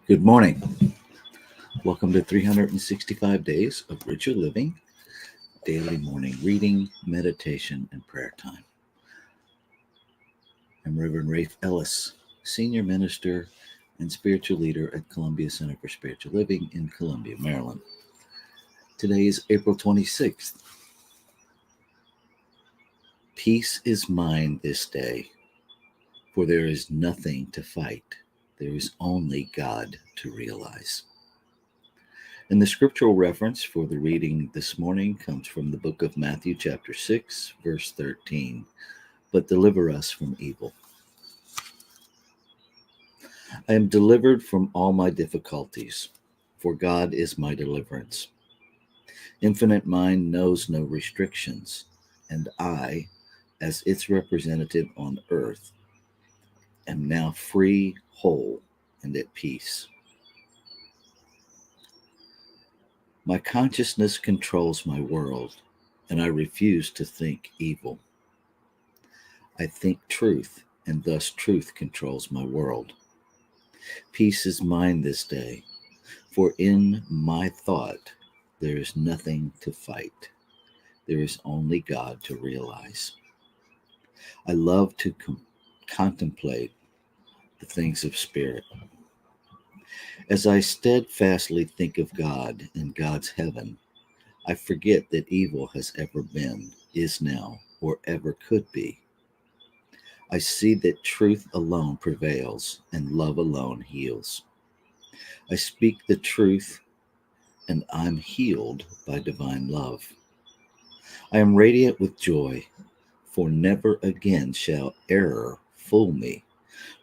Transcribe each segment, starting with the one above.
Good morning. Welcome to 365 Days of Richer Living, daily morning reading, meditation, and prayer time. I'm Reverend Rafe Ellis, Senior Minister and Spiritual Leader at Columbia Center for Spiritual Living in Columbia, Maryland. Today is April 26th. Peace is mine this day, for there is nothing to fight. There is only God to realize. And the scriptural reference for the reading this morning comes from the book of Matthew chapter 6, verse 13. But deliver us from evil. I am delivered from all my difficulties, for God is my deliverance. Infinite Mind knows no restrictions, and I, as its representative on earth, am now free, whole, and at peace. My consciousness controls my world, and I refuse to think evil. I think truth, and thus truth controls my world. Peace is mine this day, for in my thought there is nothing to fight. There is only God to realize. I love to contemplate the things of spirit. As I steadfastly think of God and God's heaven, I forget that evil has ever been, is now, or ever could be. I see that truth alone prevails and love alone heals. I speak the truth and I'm healed by divine love. I am radiant with joy, for never again shall error fool me,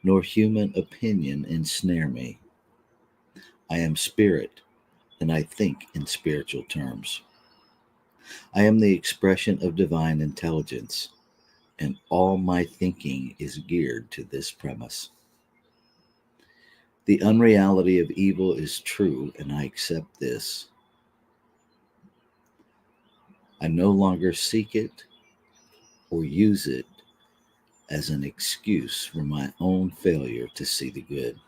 nor human opinion ensnare me. I am spirit, and I think in spiritual terms. I am the expression of divine intelligence, and all my thinking is geared to this premise. The unreality of evil is true, and I accept this. I no longer seek it or use it as an excuse for my own failure to see the good.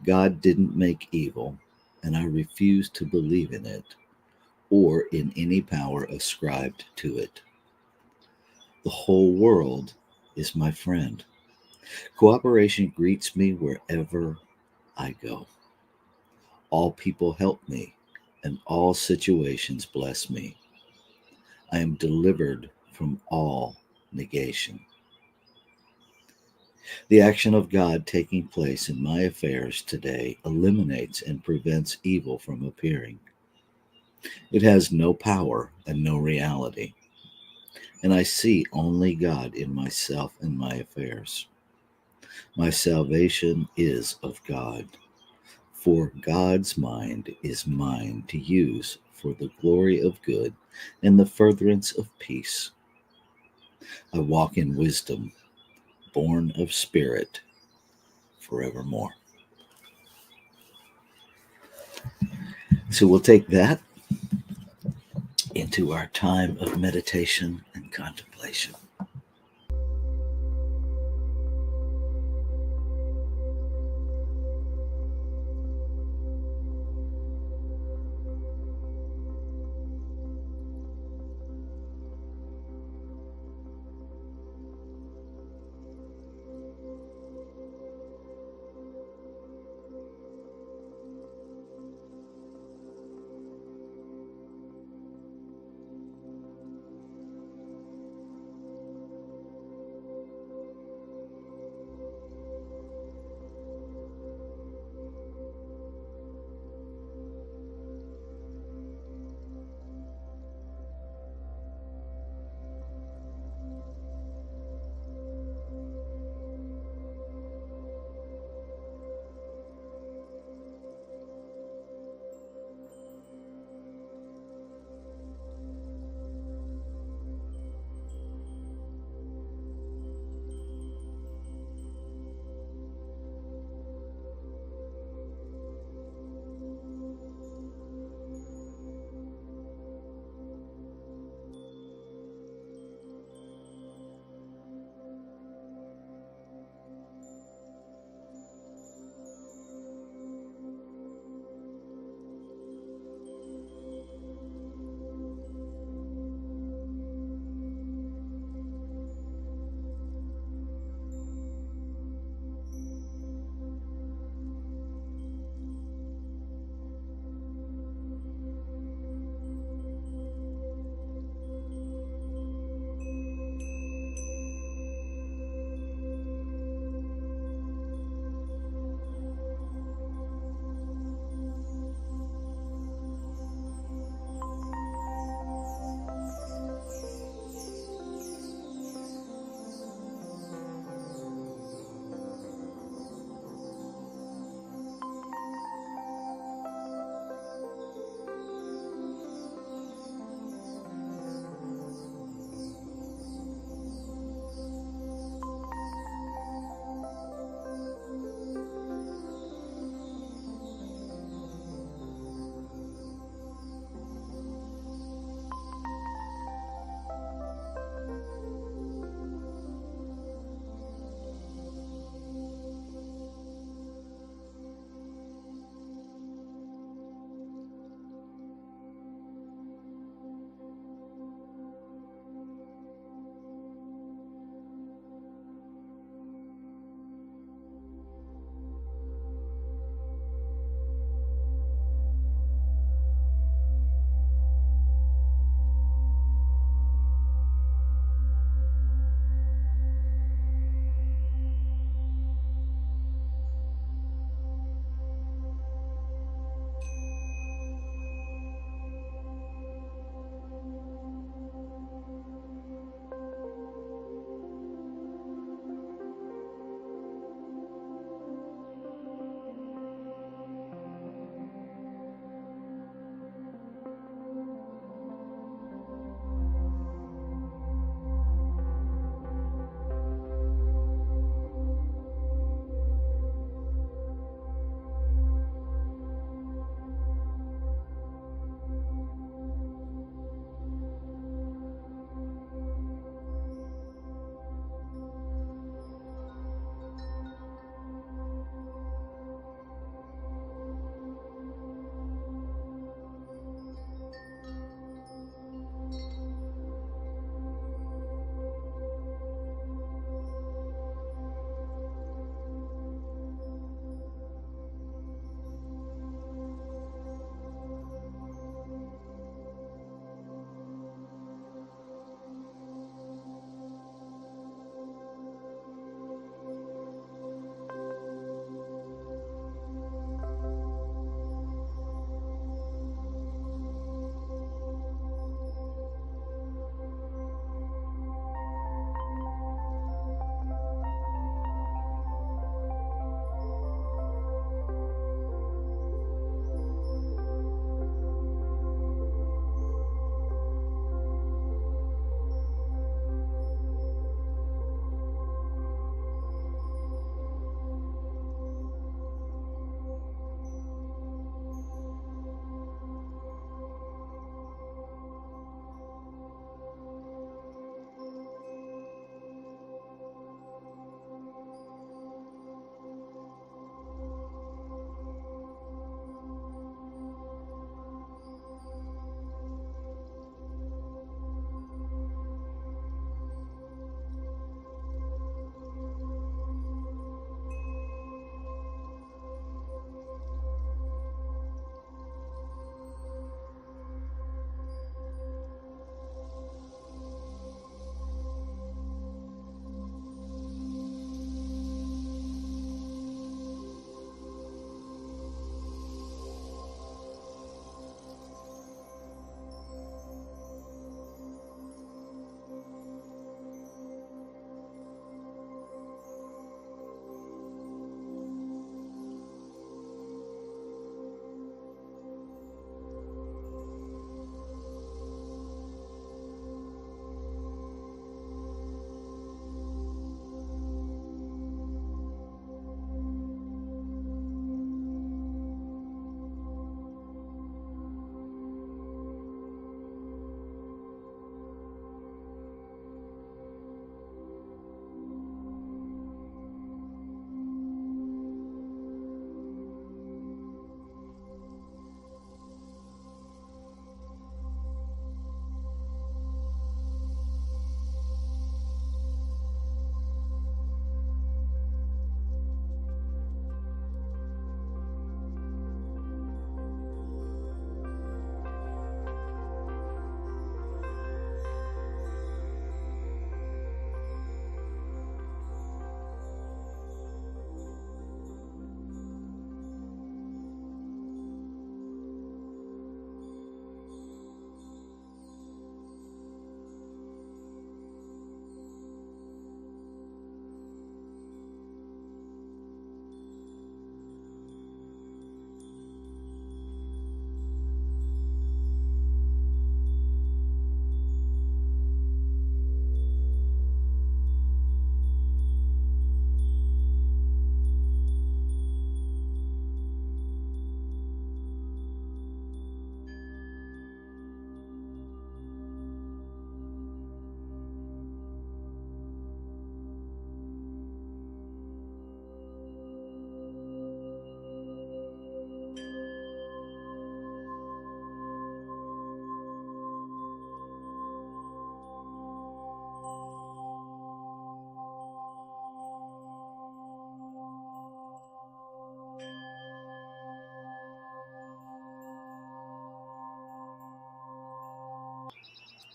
God didn't make evil, and I refuse to believe in it or in any power ascribed to it. The whole world is my friend. Cooperation greets me wherever I go. All people help me, and all situations bless me. I am delivered from all negation. The action of God taking place in my affairs today eliminates and prevents evil from appearing. It has no power and no reality, and I see only God in myself and my affairs. My salvation is of God, for God's mind is mine to use for the glory of good and the furtherance of peace. I walk in wisdom, born of spirit, forevermore. So we'll take that into our time of meditation and contemplation.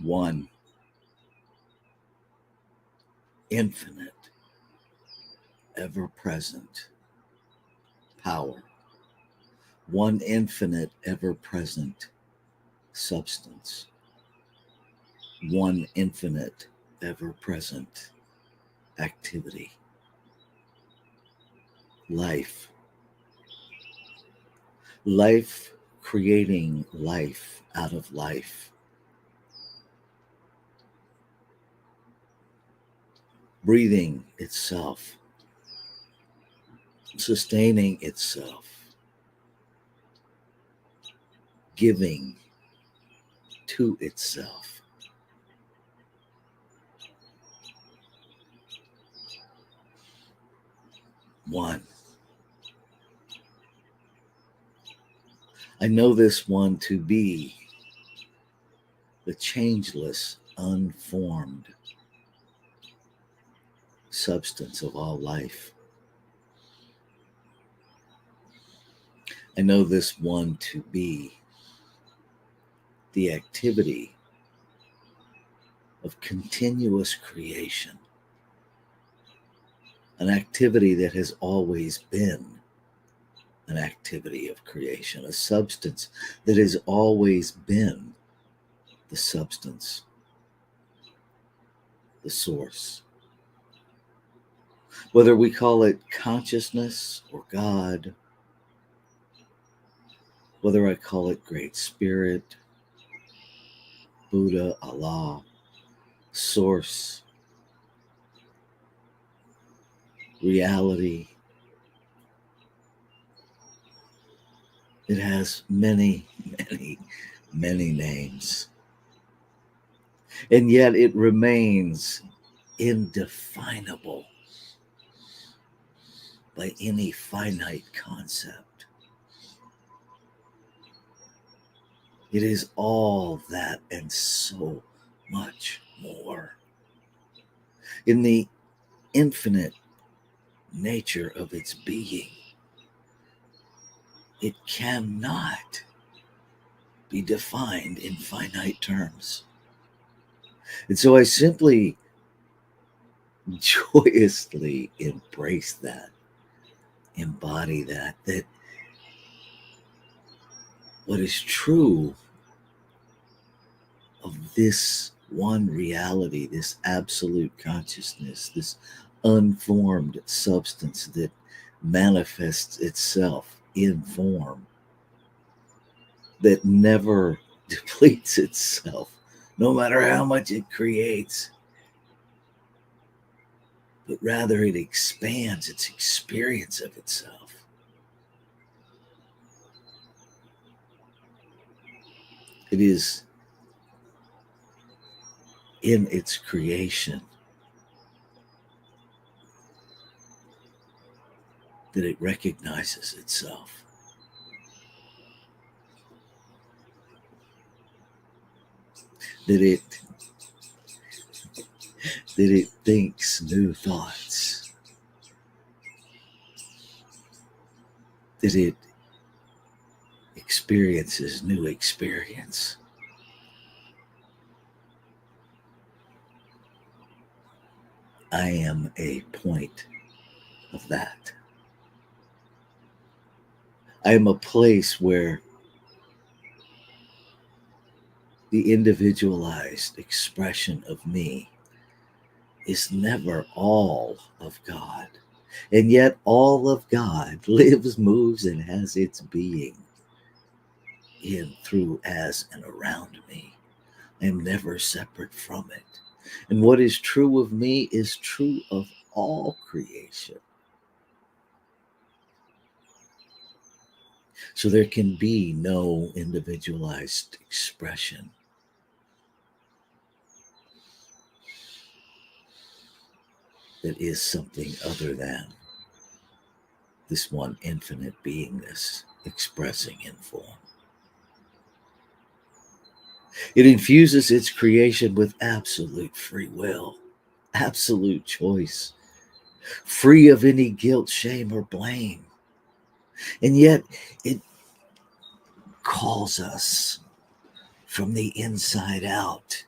one infinite, ever-present power, one infinite, ever-present substance, one infinite, ever-present activity, life. Life creating life out of life, breathing itself, sustaining itself, giving to itself. One. I know this one to be the changeless, unformed substance of all life. I know this one to be the activity of continuous creation, an activity that has always been an activity of creation, a substance that has always been the substance, the source. Whether we call it consciousness or God, whether I call it Great Spirit, Buddha, Allah, Source, reality, it has many, many, many names. And yet it remains indefinable by any finite concept. It is all that and so much more. In the infinite nature of its being, it cannot be defined in finite terms. And so I simply joyously embrace that, embody that what is true of this one reality, this absolute consciousness, this unformed substance that manifests itself in form, that never depletes itself, no matter how much it creates, but rather it expands its experience of itself. It is in its creation that it recognizes itself. That it thinks new thoughts. That it experiences new experience. I am a point of that. I am a place where the individualized expression of me is never all of God. And yet all of God lives, moves, and has its being in, through, as, and around me. I am never separate from it. And what is true of me is true of all creation. So there can be no individualized expression. That is something other than this one infinite beingness expressing in form. It infuses its creation with absolute free will, absolute choice, free of any guilt, shame, or blame. And yet it calls us from the inside out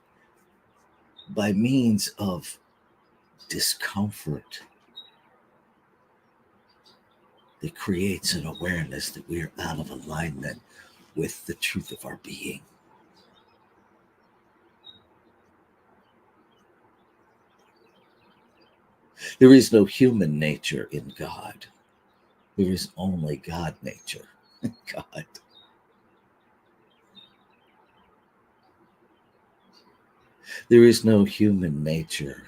by means of discomfort that creates an awareness that we are out of alignment with the truth of our being. There is no human nature in God. There is only God nature. God. There is no human nature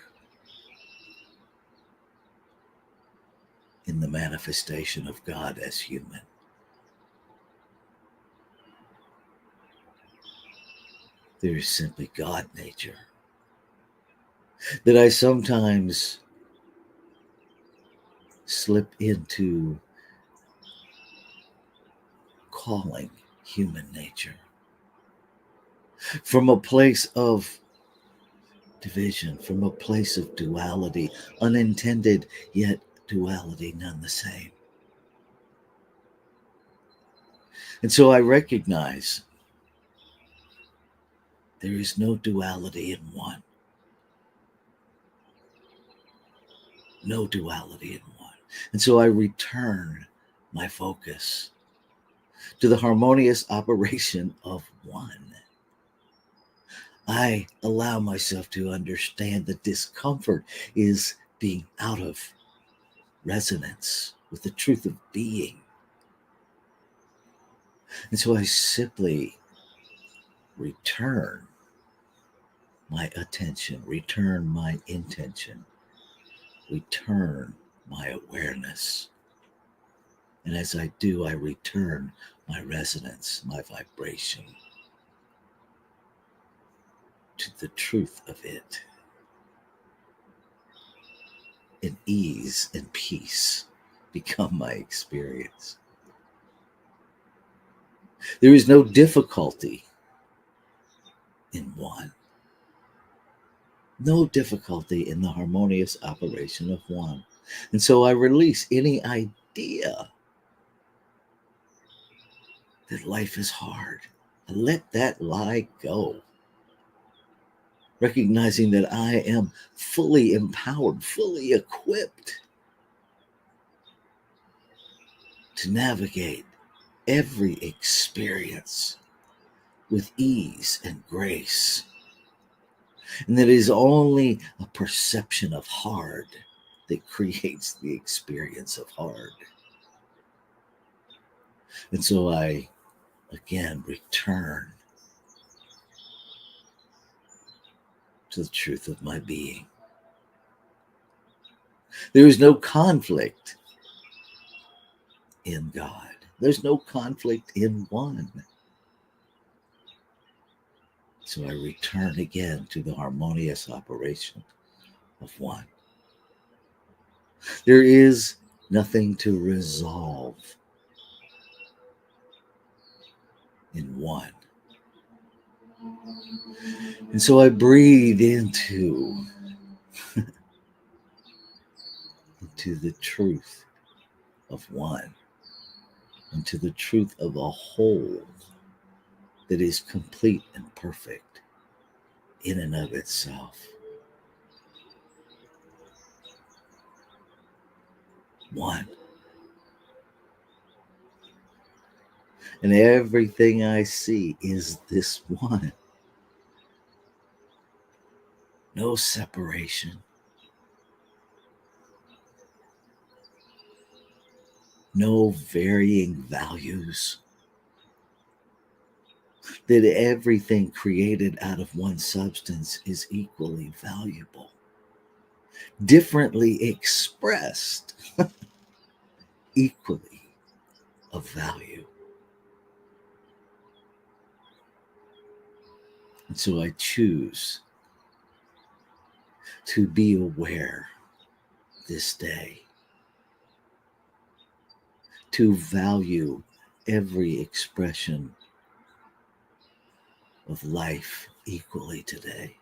in the manifestation of God as human. There is simply God nature that I sometimes slip into calling human nature from a place of division, from a place of duality, unintended, yet duality none the same. And so I recognize there is no duality in one. No duality in one. And so I return my focus to the harmonious operation of one. I allow myself to understand that discomfort is being out of resonance with the truth of being. And so I simply return my attention, return my intention, return my awareness. And as I do, I return my resonance, my vibration to the truth of it. And ease and peace become my experience. There is no difficulty in one. No difficulty in the harmonious operation of one. And so I release any idea that life is hard. I let that lie go. Recognizing that I am fully empowered, fully equipped to navigate every experience with ease and grace. And that it is only a perception of hard that creates the experience of hard. And so I again return to the truth of my being. There is no conflict in God. There's no conflict in one. So I return again to the harmonious operation of one. There is nothing to resolve in one. And so I breathe into the truth of one, into the truth of a whole that is complete and perfect in and of itself. One. And everything I see is this one. No separation. No varying values. That everything created out of one substance is equally valuable. Differently expressed, equally of value. And so I choose to be aware this day, to value every expression of life equally today,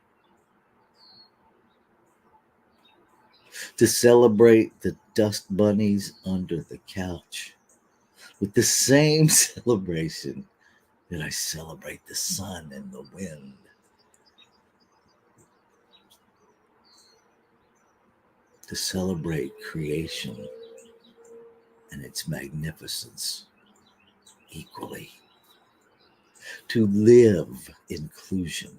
to celebrate the dust bunnies under the couch with the same celebration that I celebrate the sun and the wind, to celebrate creation and its magnificence equally, to live inclusion,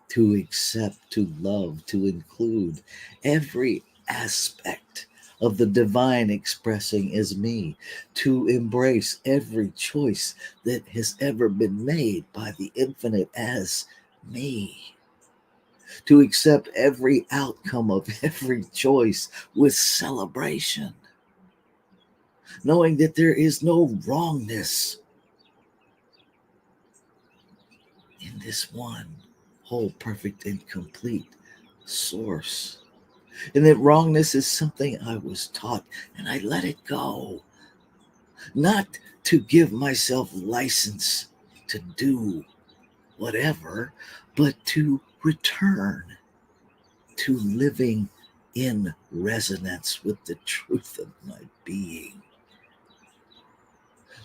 to accept, to love, to include every aspect of the divine expressing as me, to embrace every choice that has ever been made by the infinite as me, to accept every outcome of every choice with celebration, knowing that there is no wrongness in this one whole, perfect, and complete source. And that wrongness is something I was taught, and I let it go. Not to give myself license to do whatever, but to return to living in resonance with the truth of my being.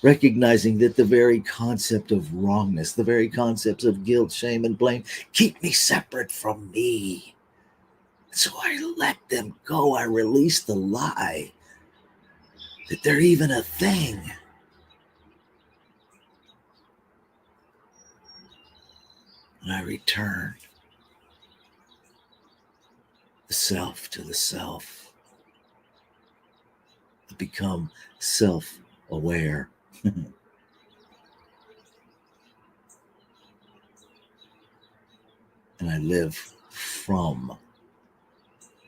Recognizing that the very concept of wrongness, the very concepts of guilt, shame, and blame keep me separate from me. So I let them go. I release the lie that they're even a thing. And I return the self to the self. I become self-aware. And I live from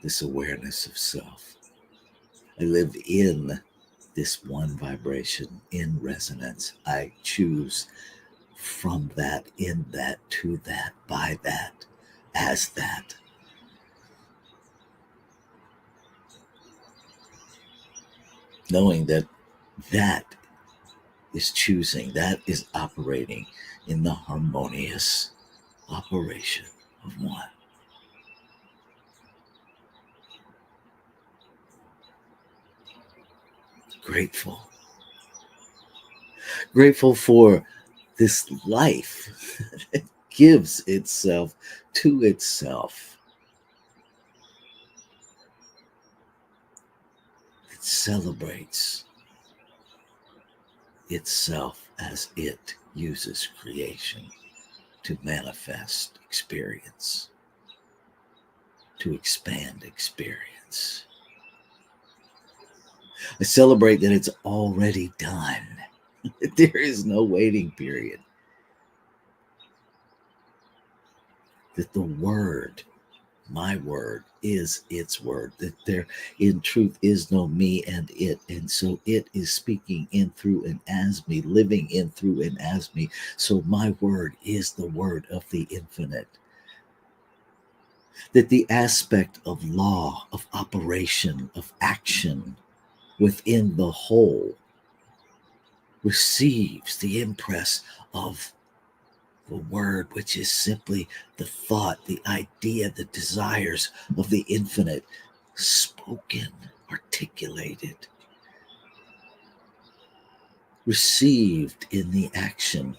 this awareness of self. I live in this one vibration, in resonance. I choose from that, in that, to that, by that, as that. Knowing that that is choosing, that is operating in the harmonious operation of one. Grateful. Grateful for this life that gives itself to itself. It celebrates itself as it uses creation to manifest experience, to expand experience. I celebrate that it's already done. There is no waiting period. That the word, my word, is its word. That there in truth is no me and it. And so it is speaking in, through, and as me, living in, through, and as me. So my word is the word of the infinite. That the aspect of law, of operation, of action within the whole receives the impress of the word, which is simply the thought, the idea, the desires of the infinite, spoken, articulated, received in the action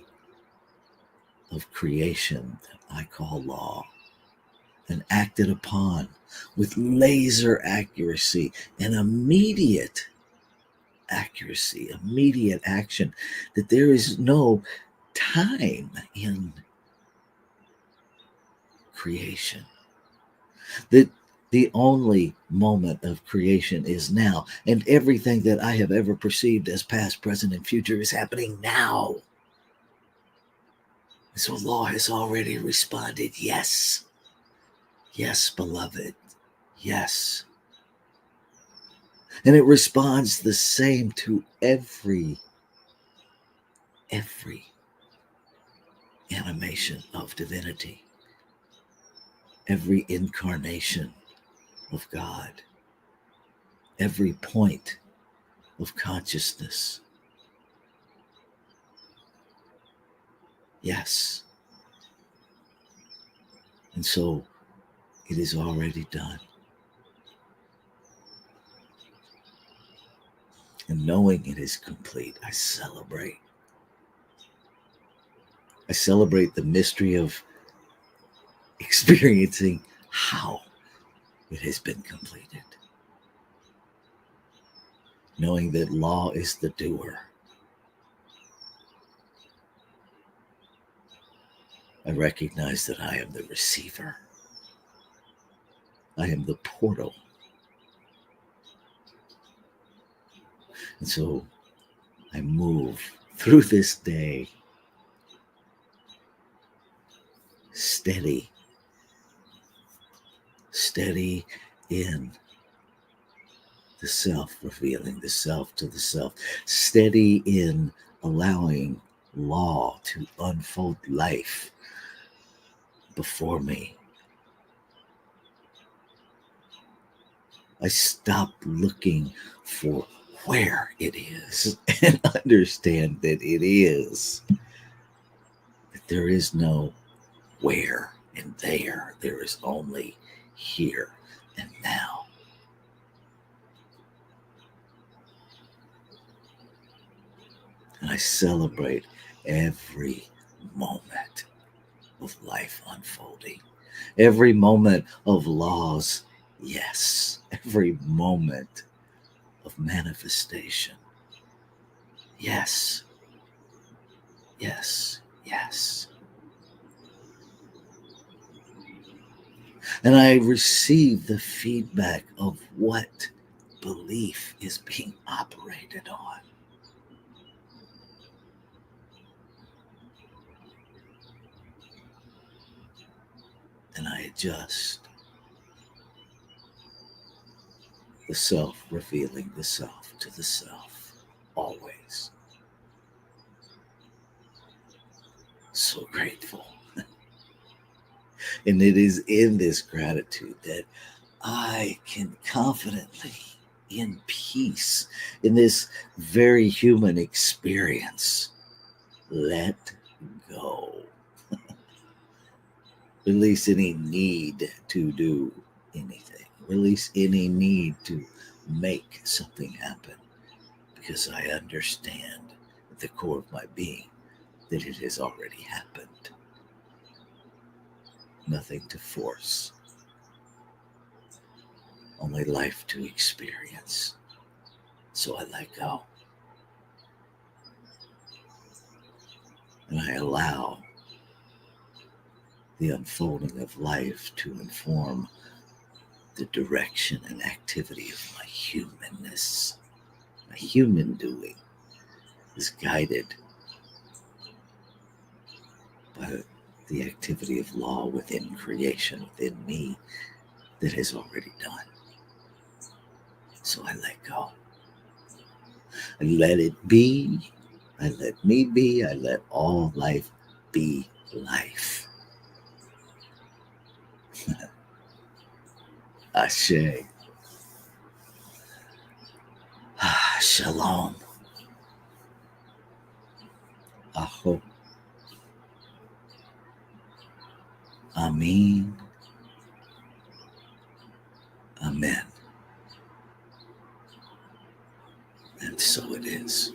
of creation that I call law, and acted upon with laser accuracy and immediate accuracy, immediate action, that there is no time in creation, that the only moment of creation is now, and everything that I have ever perceived as past, present, and future is happening now. So law has already responded, yes. Yes, beloved. Yes. And it responds the same to every animation of divinity, every incarnation of God, every point of consciousness. Yes. And so it is already done. And knowing it is complete, I celebrate. I celebrate the mystery of experiencing how it has been completed. Knowing that law is the doer, I recognize that I am the receiver. I am the portal. And so I move through this day steady in the self, revealing the self to the self, steady in allowing law to unfold life before me. I stop looking for where it is and understand that it is. That there is no where and there. There is only here and now. And I celebrate every moment of life unfolding, every moment of laws, yes, every moment of manifestation, yes, yes, yes. And I receive the feedback of what belief is being operated on. And I adjust. The self revealing the self to the self, always. So grateful. And it is in this gratitude that I can confidently, in peace, in this very human experience, let go. Release any need to do anything. Release any need to make something happen. Because I understand at the core of my being that it has already happened. Nothing to force, only life to experience. So I let go. And I allow the unfolding of life to inform the direction and activity of my humanness. My human doing is guided by the activity of law within creation, within me, that has already done. So I let go. I let it be. I let me be. I let all life be life. Ashe. Shalom. Aho. Amin. Amen. And so it is.